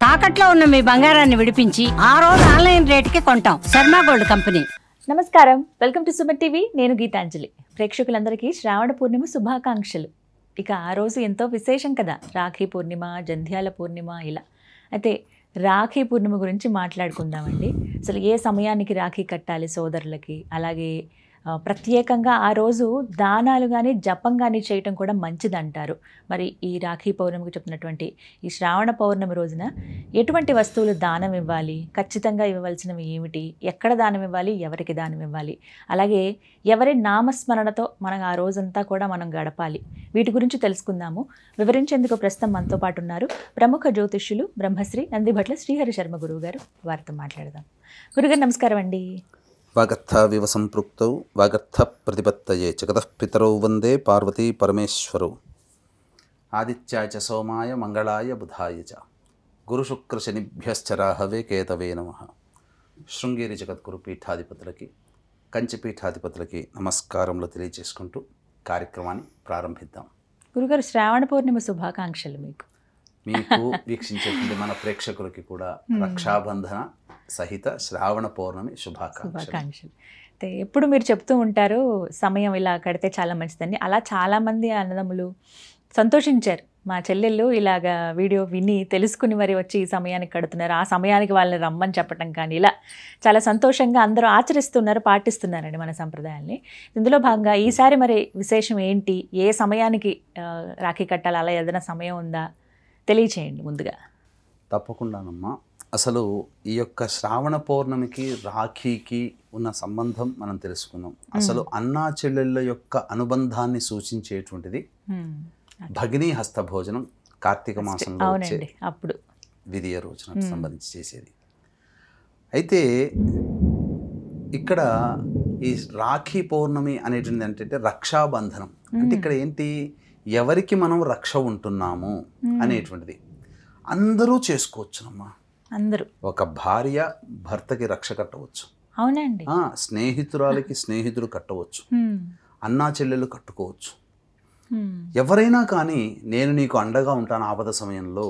తాకట్లో ఉన్న మీ బంగారాన్ని విడిపించి ఆ రోజు ఆన్లైన్ రేటుకి కొంటాం. Sharma gold company. నమస్కారం, వెల్కమ్ టు సుమన్ టీవీ. నేను గీతాంజలి. ప్రేక్షకులందరికీ శ్రావణ పూర్ణిమ శుభాకాంక్షలు. ఇక ఆ రోజు ఎంతో విశేషం కదా, రాఖీ పూర్ణిమ, జంధ్యాల పూర్ణిమ ఇలా. అయితే రాఖీ పూర్ణిమ గురించి మాట్లాడుకుందామండి. అసలు ఏ సమయానికి రాఖీ కట్టాలి సోదరులకి, అలాగే ప్రత్యేకంగా ఆ రోజు దానాలు కానీ జపం కానీ చేయటం కూడా మంచిదంటారు. మరి ఈ రాఖీ పౌర్ణమికి చెప్తున్నటువంటి ఈ శ్రావణ పౌర్ణమి రోజున ఎటువంటి వస్తువులు దానం ఇవ్వాలి, ఖచ్చితంగా ఇవ్వవలసినవి ఏమిటి, ఎక్కడ దానం ఇవ్వాలి, ఎవరికి దానం ఇవ్వాలి, అలాగే ఎవరి నామస్మరణతో మనం ఆ రోజంతా కూడా మనం గడపాలి, వీటి గురించి తెలుసుకుందాము. వివరించేందుకు ప్రస్తుతం మనతో పాటు ఉన్నారు ప్రముఖ జ్యోతిష్యులు బ్రహ్మశ్రీ నందిభట్ల శ్రీహరి శర్మ గురువు గారు. వారితో మాట్లాడదాం. గురుగారు నమస్కారం అండి. వాగర్థావివ సంపృక్తౌ వాగర్థ ప్రతిపత్తయే జగతః పితరౌ వందే పార్వతీ పరమేశ్వరౌ. ఆదిత్యాయ చ సోమాయ మంగళాయ బుధాయ చ గురుశుక్రశనిభ్యశ్చ రాహవే కేతవే నమః. శృంగేరి జగద్గురు పీఠాధిపతులకి, కంచి పీఠాధిపతులకి నమస్కారములు తెలియజేసుకుంటూ కార్యక్రమాన్ని ప్రారంభిద్దాం. గురుగారు, శ్రావణ పూర్ణిమ శుభాకాంక్షలు మీకు. మీకు వీక్షించేటువంటి మన ప్రేక్షకులకి కూడా రక్షాబంధన సహిత శ్రావణ పౌర్ణమి శుభాకాంక్షలు. అయితే ఎప్పుడు మీరు చెప్తూ ఉంటారు సమయం ఇలా కడితే చాలా మంచిదని. అలా చాలామంది అన్నదమ్ములు సంతోషించారు. మా చెల్లెళ్ళు ఇలాగా వీడియో విని తెలుసుకుని మరి వచ్చి ఈ సమయానికి కడుతున్నారు, ఆ సమయానికి వాళ్ళని రమ్మని చెప్పడం కానీ ఇలా చాలా సంతోషంగా అందరూ ఆచరిస్తున్నారు, పాటిస్తున్నారండి మన సంప్రదాయాల్ని. ఇందులో భాగంగా ఈసారి మరి విశేషం ఏంటి, ఏ సమయానికి రాఖీ కట్టాలి, అలా ఏదైనా సమయం ఉందా తెలియచేయండి ముందుగా. తప్పకుండానమ్మా. అసలు ఈ యొక్క శ్రావణ పౌర్ణమికి రాఖీకి ఉన్న సంబంధం మనం తెలుసుకున్నాం. అసలు అన్నా చెల్లెళ్ళ యొక్క అనుబంధాన్ని సూచించేటువంటిది భగినీ హస్త భోజనం కార్తీక మాసంలో వచ్చే అప్పుడు విధియ రోజున సంబంధించి చేసేది. అయితే ఇక్కడ ఈ రాఖీ పౌర్ణమి అనేటువంటిది ఏంటంటే రక్షాబంధనం. అంటే ఇక్కడ ఏంటి, ఎవరికి మనం రక్ష ఉంటున్నాము అనేటువంటిది అందరూ చేసుకోవచ్చునమ్మా. అందరూ ఒక భార్య భర్తకి రక్ష కట్టవచ్చు. అవునండి. స్నేహితురాలకి స్నేహితుడు కట్టవచ్చు, అన్నా చెల్లెలు కట్టుకోవచ్చు. ఎవరైనా కానీ నేను నీకు అండగా ఉంటాను ఆపద సమయంలో,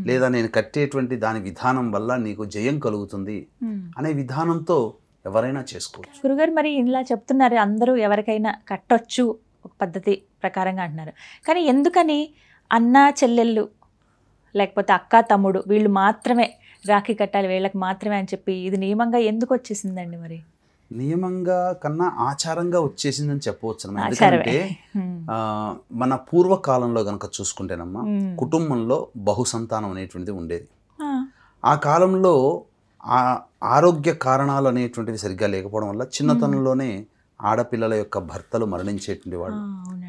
లేదా నేను కట్టేటువంటి దాని విధానం వల్ల నీకు జయం కలుగుతుంది అనే విధానంతో ఎవరైనా చేసుకోవచ్చు. గురుగారు, మరి ఇలా చెప్తున్నారు అందరూ ఎవరికైనా కట్టొచ్చు ఒక పద్ధతి ప్రకారంగా అంటున్నారు. కానీ ఎందుకని అన్నా చెల్లెళ్ళు లేకపోతే అక్క తమ్ముడు వీళ్ళు మాత్రమే రాఖీ కట్టాలి, వీళ్ళకి మాత్రమే అని చెప్పి ఇది నియమంగా ఎందుకు వచ్చేసిందండి? మరి నియమంగా కన్నా ఆచారంగా వచ్చేసిందని చెప్పవచ్చు. ఎందుకంటే మన పూర్వకాలంలో కనుక చూసుకుంటేనమ్మా, కుటుంబంలో బహుసంతానం అనేటువంటిది ఉండేది. ఆ కాలంలో ఆరోగ్య కారణాలు అనేటువంటివి సరిగ్గా లేకపోవడం వల్ల చిన్నతనంలోనే ఆడపిల్లల యొక్క భర్తలు మరణించేటువంటి వాళ్ళు.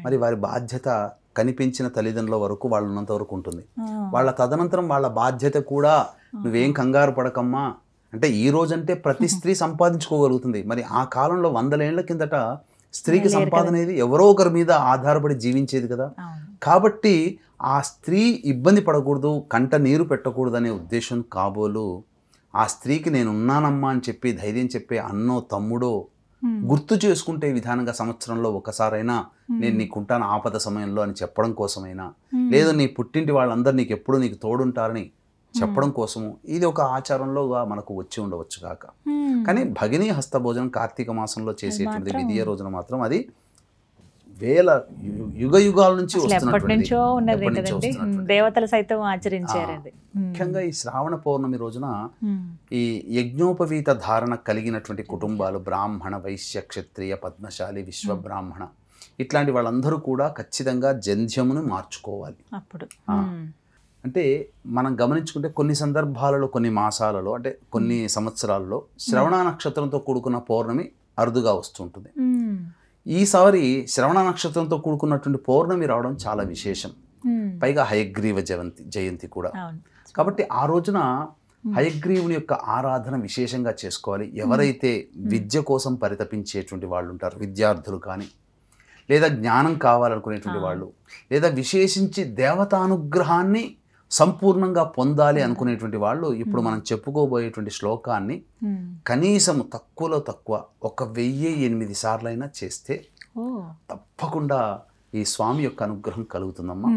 మరి వారి బాధ్యత కనిపించిన తల్లిదండ్రుల వరకు వాళ్ళు ఉన్నంత వరకు ఉంటుంది. వాళ్ళ తదనంతరం వాళ్ళ బాధ్యత కూడా నువ్వేం కంగారు పడకమ్మా అంటే, ఈ రోజంటే ప్రతి స్త్రీ సంపాదించుకోగలుగుతుంది. మరి ఆ కాలంలో 100 ఏళ్ల కిందట స్త్రీకి సంపాదన అనేది ఎవరో ఒకరి మీద ఆధారపడి జీవించేది కదా. కాబట్టి ఆ స్త్రీ ఇబ్బంది పడకూడదు, కంట నీరు పెట్టకూడదు అనే ఉద్దేశం కాబోలు ఆ స్త్రీకి నేను ఉన్నానమ్మా అని చెప్పి ధైర్యం చెప్పే అన్నో తమ్ముడో గుర్తు చేసుకుంటే విధానంగా సంవత్సరంలో ఒకసారైనా నేను నీకుంటాను ఆపద సమయంలో అని చెప్పడం కోసమైనా, లేదా నీ పుట్టింటి వాళ్ళందరూ నీకు ఎప్పుడు నీకు తోడుంటారని చెప్పడం కోసము ఇది ఒక ఆచారంలో మనకు వచ్చి ఉండవచ్చు కాక. కానీ భగినీ హస్త భోజనం కార్తీక మాసంలో చేసేటువంటి విధియ రోజున మాత్రం అది వేల యుగ యుగాల నుంచి దేవతలు సైతం ఆచరించారు. ముఖ్యంగా ఈ శ్రావణ పౌర్ణమి రోజున ఈ యజ్ఞోపవీత ధారణ కలిగినటువంటి కుటుంబాలు, బ్రాహ్మణ, వైశ్య, క్షత్రియ, పద్మశాలి, విశ్వబ్రాహ్మణ ఇట్లాంటి వాళ్ళందరూ కూడా ఖచ్చితంగా జంధ్యమును మార్చుకోవాలి. అప్పుడు అంటే మనం గమనించుకుంటే కొన్ని సందర్భాలలో, కొన్ని మాసాలలో, అంటే కొన్ని సంవత్సరాల్లో శ్రవణ నక్షత్రంతో కూడుకున్న పౌర్ణమి అరుదుగా వస్తుంటుంది. ఈసారి శ్రవణ నక్షత్రంతో కూడుకున్నటువంటి పౌర్ణమి రావడం చాలా విశేషం. పైగా హయగ్రీవ జయంతి కూడా. కాబట్టి ఆ రోజున హయగ్రీవుని యొక్క ఆరాధన విశేషంగా చేసుకోవాలి. ఎవరైతే విద్య కోసం పరితపించేటువంటి వాళ్ళు ఉంటారు, విద్యార్థులు కానీ, లేదా జ్ఞానం కావాలనుకునేటువంటి వాళ్ళు, లేదా విశేషించి దేవతానుగ్రహాన్ని సంపూర్ణంగా పొందాలి అనుకునేటువంటి వాళ్ళు ఇప్పుడు మనం చెప్పుకోబోయేటువంటి శ్లోకాన్ని కనీసం తక్కువలో తక్కువ 1008 సార్లైనా చేస్తే తప్పకుండా ఈ స్వామి యొక్క అనుగ్రహం కలుగుతుందమ్మా.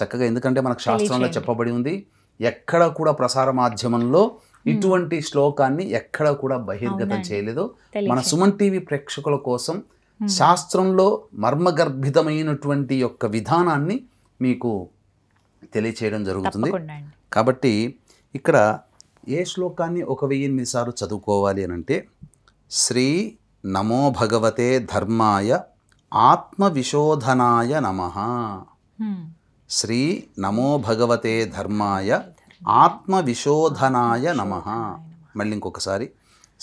చక్కగా, ఎందుకంటే మనకు శాస్త్రంలో చెప్పబడి ఉంది, ఎక్కడ కూడా ప్రసార మాధ్యమంలో ఇటువంటి శ్లోకాన్ని ఎక్కడ కూడా బహిర్గతం చేయలేదు. మన సుమన్ టీవీ ప్రేక్షకుల కోసం శాస్త్రంలో మర్మగర్భితమైనటువంటి యొక్క విధానాన్ని మీకు తెలియచేయడం జరుగుతుంది. కాబట్టి ఇక్కడ ఏ శ్లోకాన్ని 1008 సార్లు చదువుకోవాలి అని అంటే, శ్రీ నమో భగవతే ధర్మాయ ఆత్మవిశోధనాయ నమః. శ్రీ నమో భగవతే ధర్మాయ ఆత్మవిశోధనాయ నమః. మళ్ళీ ఇంకొకసారి,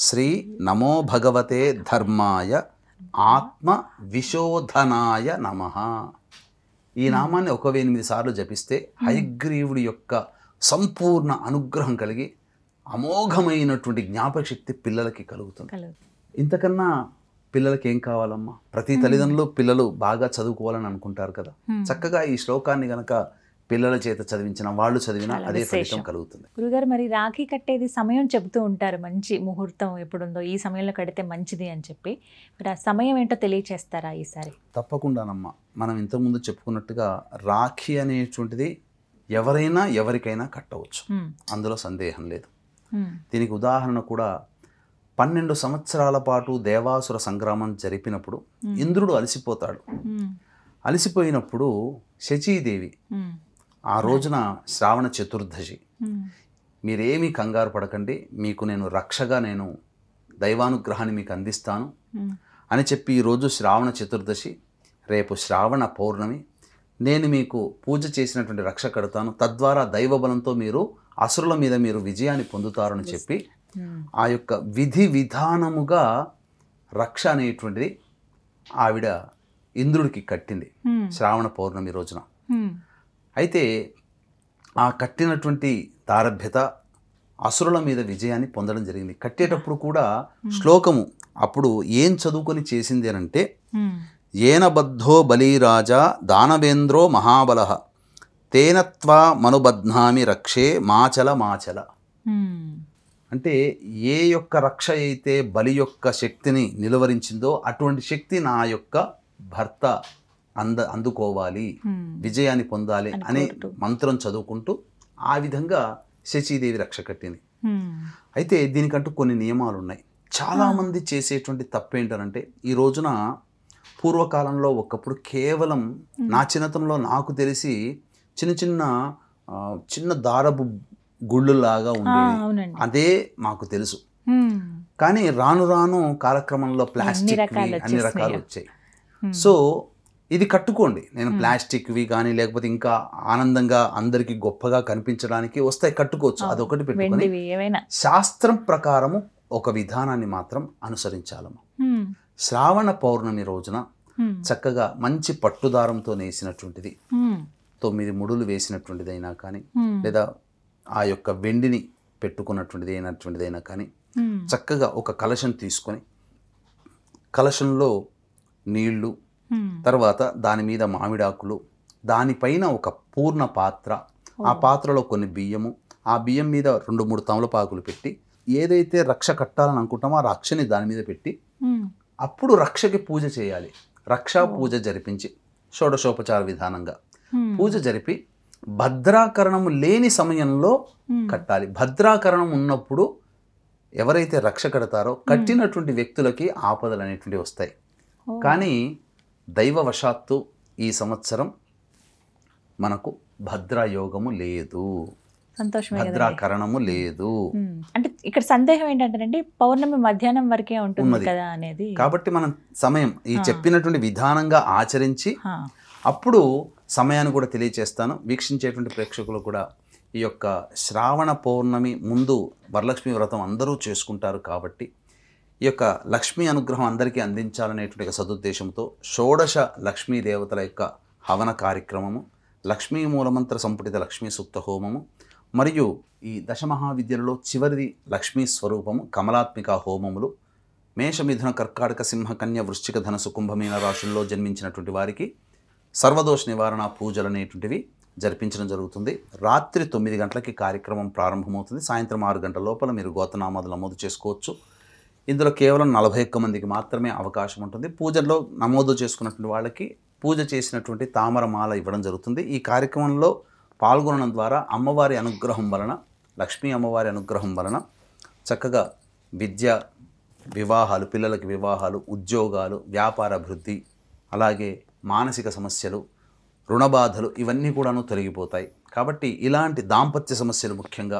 శ్రీ నమో భగవతే ధర్మాయ ఆత్మవిశోధనాయ నమః. ఈ నామాన్ని 1008 సార్లు జపిస్తే హయగ్రీవుడి యొక్క సంపూర్ణ అనుగ్రహం కలిగి అమోఘమైనటువంటి జ్ఞాపక శక్తి పిల్లలకి కలుగుతుంది. ఇంతకన్నా పిల్లలకి ఏం కావాలమ్మా? ప్రతి తల్లిదండ్రులు పిల్లలు బాగా చదువుకోవాలని అనుకుంటారు కదా. చక్కగా ఈ శ్లోకాన్ని గనక పిల్లల చేత చదివించిన, వాళ్ళు చదివినా అదే ఫలితం కలుగుతుంది. గురుగారు, మరి రాఖీ కట్టేది సమయం చెబుతూ ఉంటారు, మంచి ముహూర్తం ఎప్పుడుందో ఈ సమయంలో కడితే మంచిది అని చెప్పి. మరి ఆ సమయం ఏంటో తెలియచేస్తారా ఈసారి? తప్పకుండానమ్మా. మనం ఇంతకుముందు చెప్పుకున్నట్టుగా రాఖీ అనేటువంటిది ఎవరైనా ఎవరికైనా కట్టవచ్చు, అందులో సందేహం లేదు. దీనికి ఉదాహరణ కూడా 12 సంవత్సరాల పాటు దేవాసుర సంగ్రామం జరిపినప్పుడు ఇంద్రుడు అలసిపోతాడు. అలసిపోయినప్పుడు శచీదేవి ఆ రోజున శ్రావణ చతుర్దశి, మీరేమీ కంగారు పడకండి, మీకు నేను రక్షగా నేను దైవానుగ్రహాన్ని మీకు అందిస్తాను అని చెప్పి, ఈరోజు శ్రావణ చతుర్దశి, రేపు శ్రావణ పౌర్ణమి, నేను మీకు పూజ చేసినటువంటి రక్ష కడతాను, తద్వారా దైవబలంతో మీరు అసురుల మీద మీరు విజయాన్ని పొందుతారని చెప్పి ఆ యొక్క విధి విధానముగా రక్ష అనేటువంటిది ఆవిడ ఇంద్రుడికి కట్టింది శ్రావణ పౌర్ణమి రోజున. అయితే ఆ కట్టినటువంటి దారభ్యత అసురుల మీద విజయాన్ని పొందడం జరిగింది. కట్టేటప్పుడు కూడా శ్లోకము అప్పుడు ఏం చదువుకొని చేసింది అని అంటే, ఏన బద్ధో బలీరాజా దానవేంద్రో మహాబలః తేనత్వా మనుబధ్నామి రక్షే మాచల మాచల. అంటే ఏ యొక్క రక్ష అయితే బలి యొక్క శక్తిని నిలువరించిందో అటువంటి శక్తి నా యొక్క భర్త అందుకోవాలి, విజయాన్ని పొందాలి అనే మంత్రం చదువుకుంటూ ఆ విధంగా శచీదేవి రక్ష కట్టింది. అయితే దీనికంటూ కొన్ని నియమాలు ఉన్నాయి. చాలామంది చేసేటువంటి తప్పేంటనంటే, ఈ రోజున పూర్వకాలంలో ఒకప్పుడు కేవలం నా చిన్నతనంలో నాకు తెలిసి చిన్న దారపు గుళ్ళులాగా ఉండేది, అదే మాకు తెలుసు. కానీ రాను రాను కాలక్రమంలో ప్లాస్టిక్ అన్ని రకాలు వచ్చాయి. సో ఇది కట్టుకోండి, నేను ప్లాస్టిక్వి కానీ లేకపోతే ఇంకా ఆనందంగా అందరికి గొప్పగా కనిపించడానికి వస్తాయి, కట్టుకోవచ్చు, అదొకటి పెట్టుకొని శాస్త్రం ప్రకారము ఒక విధానాన్ని మాత్రం అనుసరించాలమ్మా. శ్రావణ పౌర్ణమి రోజున చక్కగా మంచి పట్టుదారంతో నేసినటువంటిది 9 ముడులు వేసినటువంటిదైనా కానీ, లేదా ఆ యొక్క వెండిని పెట్టుకున్నటువంటిదైనా కానీ, చక్కగా ఒక కలశం తీసుకొని కలశంలో నీళ్లు, తర్వాత దాని మీద మామిడాకులు, దానిపైన ఒక పూర్ణ పాత్ర, ఆ పాత్రలో కొన్ని బియ్యము, ఆ బియ్యం మీద 2-3 తమలపాకులు పెట్టి, ఏదైతే రక్ష కట్టాలని అనుకుంటామో ఆ రక్షని దాని మీద పెట్టి అప్పుడు రక్షకి పూజ చేయాలి. రక్షా పూజ జరిపించి షోడశోపచార విధానంగా పూజ జరిపి భద్రాకరణము లేని సమయంలో కట్టాలి. భద్రాకరణం ఉన్నప్పుడు ఎవరైతే రక్ష కడతారో కట్టినటువంటి వ్యక్తులకి ఆపదలు అనేటువంటివి వస్తాయి. కానీ దైవవశాత్తు ఈ సంవత్సరం మనకు భద్రాయోగము లేదు, భద్రాకరణము లేదు. అంటే ఇక్కడ సందేహం ఏంటంటే పౌర్ణమి మధ్యాహ్నం వరకే ఉంటుంది కదా అనేది. కాబట్టి మనం సమయం ఈ చెప్పినటువంటి విధానంగా ఆచరించి అప్పుడు సమయాన్ని కూడా తెలియచేస్తాను. వీక్షించేటువంటి ప్రేక్షకులు కూడా ఈ యొక్క శ్రావణ పౌర్ణమి ముందు వరలక్ష్మి వ్రతం అందరూ చేసుకుంటారు కాబట్టి ఈ యొక్క లక్ష్మీ అనుగ్రహం అందరికీ అందించాలనేటువంటి సదుద్దేశంతో షోడశ లక్ష్మీ దేవతల యొక్క హవన కార్యక్రమము, లక్ష్మీ మూలమంత్ర సంపుటిత లక్ష్మీ సూక్త హోమము, మరియు ఈ దశమహావిద్యలలో చివరిది లక్ష్మీ స్వరూపము కమలాత్మిక హోమములు, మేషమిథున కర్కాటక సింహ కన్య వృశ్చిక ధనసు కుంభమీన రాశుల్లో జన్మించినటువంటి వారికి సర్వదోష నివారణ పూజలు అనేటువంటివి జరిపించడం జరుగుతుంది. రాత్రి 9 గంటలకి కార్యక్రమం ప్రారంభమవుతుంది. సాయంత్రం 6 గంటల లోపల మీరు గోతనామాలు నమోదు చేసుకోవచ్చు. ఇందులో కేవలం 41 మందికి మాత్రమే అవకాశం ఉంటుంది. పూజల్లో నమోదు చేసుకున్నటువంటి వాళ్ళకి పూజ చేసినటువంటి తామరమాల ఇవ్వడం జరుగుతుంది. ఈ కార్యక్రమంలో పాల్గొనడం ద్వారా అమ్మవారి అనుగ్రహం వలన, లక్ష్మీ అమ్మవారి అనుగ్రహం వలన చక్కగా విద్య, వివాహాలు, పిల్లలకి వివాహాలు, ఉద్యోగాలు, వ్యాపార అభివృద్ధి, అలాగే మానసిక సమస్యలు, రుణబాధలు ఇవన్నీ కూడాను తొలగిపోతాయి. కాబట్టి ఇలాంటి దాంపత్య సమస్యలు ముఖ్యంగా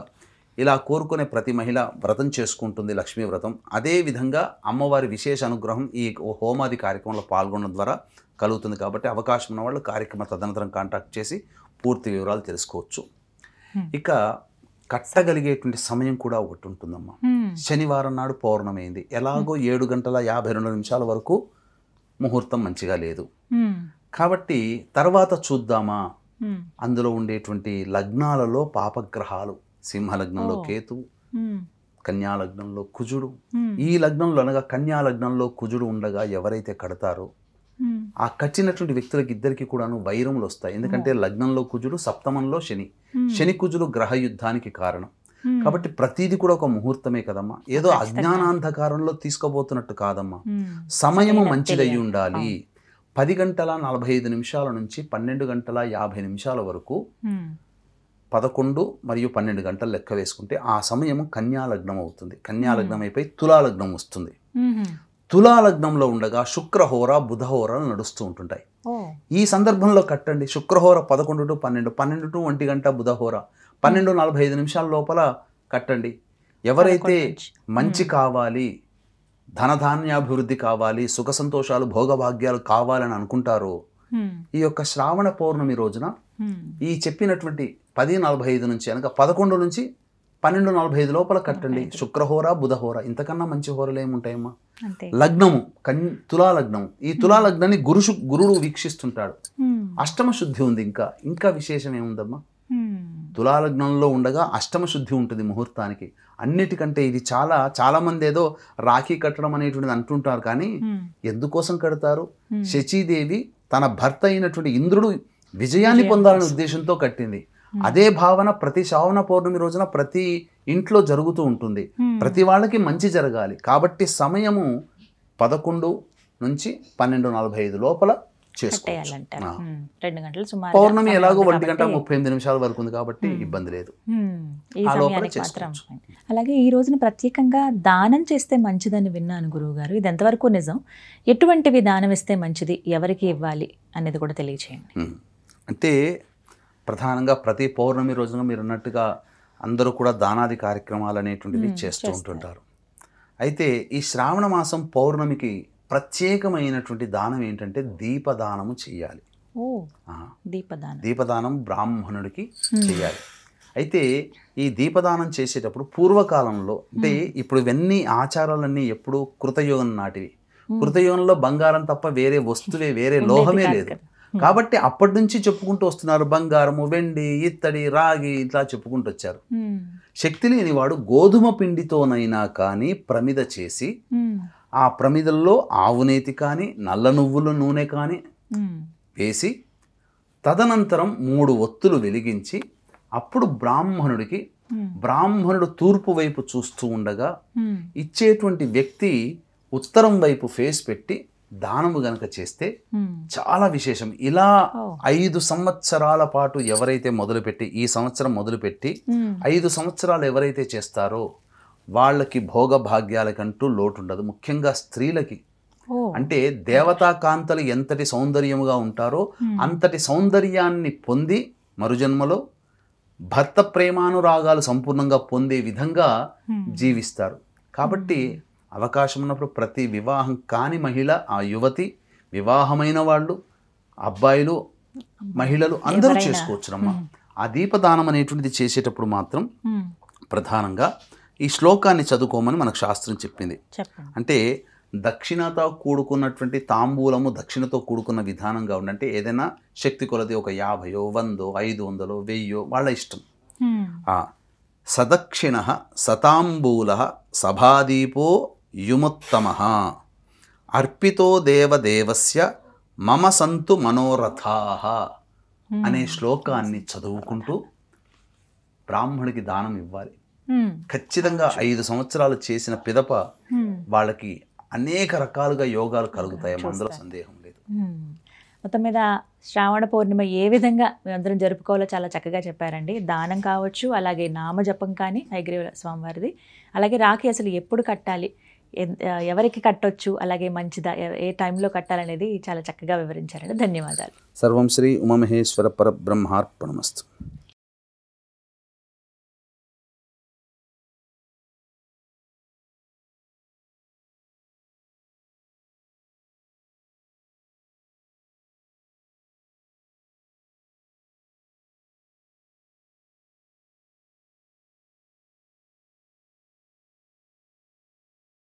ఇలా కోరుకునే ప్రతి మహిళ వ్రతం చేసుకుంటుంది, లక్ష్మీ వ్రతం. అదేవిధంగా అమ్మవారి విశేష అనుగ్రహం ఈ హోమాది కార్యక్రమంలో పాల్గొనడం ద్వారా కలుగుతుంది. కాబట్టి అవకాశం ఉన్న వాళ్ళు కార్యక్రమ తదనంతరం కాంటాక్ట్ చేసి పూర్తి వివరాలు తెలుసుకోవచ్చు. ఇక కట్టగలిగేటువంటి సమయం కూడా ఒకటి ఉంటుందమ్మా. శనివారం నాడు పౌర్ణమి అయింది, ఎలాగో 7:52 వరకు ముహూర్తం మంచిగా లేదు. కాబట్టి తర్వాత చూద్దామా, అందులో ఉండేటువంటి లగ్నాలలో పాపగ్రహాలు, సింహలగ్నంలో కేతు, కన్యా లగ్నంలో కుజుడు. ఈ లగ్నంలో అనగా కన్యా లగ్నంలో కుజుడు ఉండగా ఎవరైతే కడతారో ఆ కట్టినటువంటి వ్యక్తులకి ఇద్దరికి కూడాను వైరములు వస్తాయి. ఎందుకంటే లగ్నంలో కుజుడు, సప్తమంలో శని. శని కుజుడు గ్రహ యుద్ధానికి కారణం. కాబట్టి ప్రతిదీ కూడా ఒక ముహూర్తమే కదమ్మా, ఏదో అజ్ఞానాంధకారంలో తీసుకోబోతున్నట్టు కాదమ్మా. సమయము మంచిదై ఉండాలి. 10:45 నుంచి 12:50 వరకు 11 మరియు 12 గంటలు లెక్క వేసుకుంటే ఆ సమయం కన్యాలగ్నం అవుతుంది. కన్యాలగ్నం అయిపోయి తులాలగ్నం వస్తుంది. తులాలగ్నంలో ఉండగా శుక్రహోర, బుధహోరాలు నడుస్తూ ఉంటుంటాయి. ఈ సందర్భంలో కట్టండి. శుక్రహోర 11 to 12, 12 to 1 గంట బుధహోర, 12:45 లోపల కట్టండి. ఎవరైతే మంచి కావాలి, ధనధాన్యాభివృద్ధి కావాలి, సుఖ సంతోషాలు, భోగభాగ్యాలు కావాలని అనుకుంటారో ఈ యొక్క శ్రావణ పౌర్ణమి రోజున ఈ చెప్పినటువంటి 10:45 నుంచి అనగా 11 నుంచి 12:45 లోపల కట్టండి. శుక్రహోర, బుధహోర, ఇంతకన్నా మంచి హోరలు ఏముంటాయమ్మా. లగ్నము తులాలగ్నం. ఈ తులాలగ్నాన్ని గురుడు వీక్షిస్తుంటాడు. అష్టమ శుద్ధి ఉంది. ఇంకా విశేషం ఏముందమ్మా, తులాలగ్నంలో ఉండగా అష్టమ శుద్ధి ఉంటుంది ముహూర్తానికి. అన్నిటికంటే ఇది చాలా మంది ఏదో రాఖీ కట్టడం అనేటువంటిది అంటుంటారు, కానీ ఎందుకోసం కడతారు? శచీదేవి తన భర్త అయినటువంటి ఇంద్రుడు విజయాన్ని పొందాలనే ఉద్దేశంతో కట్టింది. అదే భావన ప్రతి శ్రావణ పౌర్ణమి రోజున ప్రతి ఇంట్లో జరుగుతూ ఉంటుంది. ప్రతి వాళ్ళకి మంచి జరగాలి. కాబట్టి సమయము 11 నుంచి 12:45 లోపల చేసుకోవాలి. పౌర్ణమి ఎలాగో 1:38 వరకు ఉంది కాబట్టి ఇబ్బంది లేదు. అలాగే ఈ రోజున ప్రత్యేకంగా దానం చేస్తే మంచిదని విన్నాను గురువు గారు, ఇది ఎంతవరకు నిజం? ఎటువంటివి దానం ఇస్తే మంచిది, ఎవరికి ఇవ్వాలి అనేది కూడా తెలియచేయండి. అంటే ప్రధానంగా ప్రతి పౌర్ణమి రోజున మీరు అన్నట్టుగా అందరూ కూడా దానాది కార్యక్రమాలు అనేటువంటివి చేస్తూ ఉంటుంటారు. అయితే ఈ శ్రావణ మాసం పౌర్ణమికి ప్రత్యేకమైనటువంటి దానం ఏంటంటే దీపదానము చేయాలి. దీపదానం బ్రాహ్మణుడికి చేయాలి. అయితే ఈ దీపదానం చేసేటప్పుడు పూర్వకాలంలో, అంటే ఇప్పుడు ఇవన్నీ ఆచారాలన్నీ ఎప్పుడు కృతయుగం నాటివి. కృతయుగంలో బంగారం తప్ప వేరే వస్తువే, వేరే లోహమే లేదు. కాబట్టి అప్పటి నుంచి చెప్పుకుంటూ వస్తున్నారు. బంగారము, వెండి, ఇత్తడి, రాగి ఇట్లా చెప్పుకుంటూ వచ్చారు. శక్తి లేనివాడు గోధుమ పిండితోనైనా కానీ ప్రమిద చేసి ఆ ప్రమిదల్లో ఆవునేతి కానీ నల్ల నువ్వుల నూనె కానీ వేసి తదనంతరం 3 ఒత్తులు వెలిగించి అప్పుడు బ్రాహ్మణుడు తూర్పు వైపు చూస్తూ ఉండగా ఇచ్చేటువంటి వ్యక్తి ఉత్తరం వైపు ఫేస్ పెట్టి దానము గనక చేస్తే చాలా విశేషం. ఇలా 5 సంవత్సరాల పాటు ఎవరైతే మొదలుపెట్టి, ఈ సంవత్సరం మొదలుపెట్టి 5 సంవత్సరాలు ఎవరైతే చేస్తారో వాళ్ళకి భోగ భాగ్యాలకంటూ లోటు ఉండదు. ముఖ్యంగా స్త్రీలకి, అంటే దేవతా కాంతలు ఎంతటి సౌందర్యముగా ఉంటారో అంతటి సౌందర్యాన్ని పొంది మరుజన్మలో భర్త ప్రేమానురాగాలు సంపూర్ణంగా పొందే విధంగా జీవిస్తారు. కాబట్టి అవకాశం ఉన్నప్పుడు ప్రతి వివాహం కాని మహిళ, ఆ యువతి, వివాహమైన వాళ్ళు, అబ్బాయిలు, మహిళలు అందరూ చేసుకోవచ్చునమ్మా. ఆ దీపదానం అనేటువంటిది చేసేటప్పుడు మాత్రం ప్రధానంగా ఈ శ్లోకాన్ని చదువుకోమని మనకు శాస్త్రం చెప్పింది. అంటే దక్షిణతో కూడుకున్నటువంటి తాంబూలము దక్షిణతో కూడుకున్న విధానంగా ఉండంటే ఏదైనా శక్తి కొలది ఒక 50, 100, 500, 1000 వాళ్ళ ఇష్టం. సదక్షిణ సతాంబూల సభాదీపో యుముత్తమః అర్పితో దేవదేవస్య మమ సంతు మనోరథాః అనే శ్లోకాన్ని చదువుకుంటూ బ్రాహ్మణుడికి దానం ఇవ్వాలి. ఖచ్చితంగా 5 సంవత్సరాలు చేసిన పిదప వాళ్ళకి అనేక రకాలుగా యోగాలు కలుగుతాయి, అందులో సందేహం లేదు. మొత్తం మీద శ్రావణ పౌర్ణిమ ఏ విధంగా మేమందరం జరుపుకోవాలో చాలా చక్కగా చెప్పారండి. దానం కావచ్చు, అలాగే నామజపం కానీ హయగ్రీవ స్వామివారిది, అలాగే రాఖీ అసలు ఎప్పుడు కట్టాలి, ఎవరికి కట్టొచ్చు, అలాగే మంచిదా, ఏ టైంలో కట్టాలనేది చాలా చక్కగా వివరించారండి. ధన్యవాదాలు. సర్వం శ్రీ ఉమామహేశ్వర పరబ్రహ్మార్పణమస్తు.